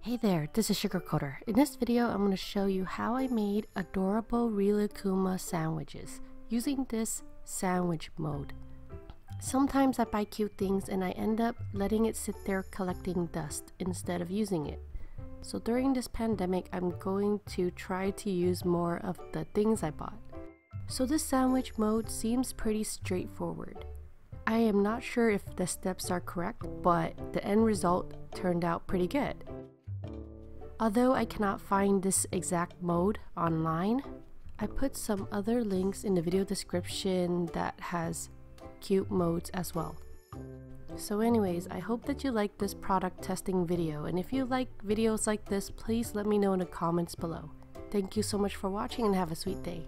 Hey there, this is Sugarcoater. In this video, I'm going to show you how I made adorable Rilakkuma sandwiches using this sandwich mode. Sometimes I buy cute things and I end up letting it sit there collecting dust instead of using it. So during this pandemic, I'm going to try to use more of the things I bought. So this sandwich mode seems pretty straightforward. I am not sure if the steps are correct, but the end result turned out pretty good. Although I cannot find this exact mode online, I put some other links in the video description that has cute modes as well. So anyways, I hope that you like this product testing video, and if you like videos like this, please let me know in the comments below. Thank you so much for watching and have a sweet day.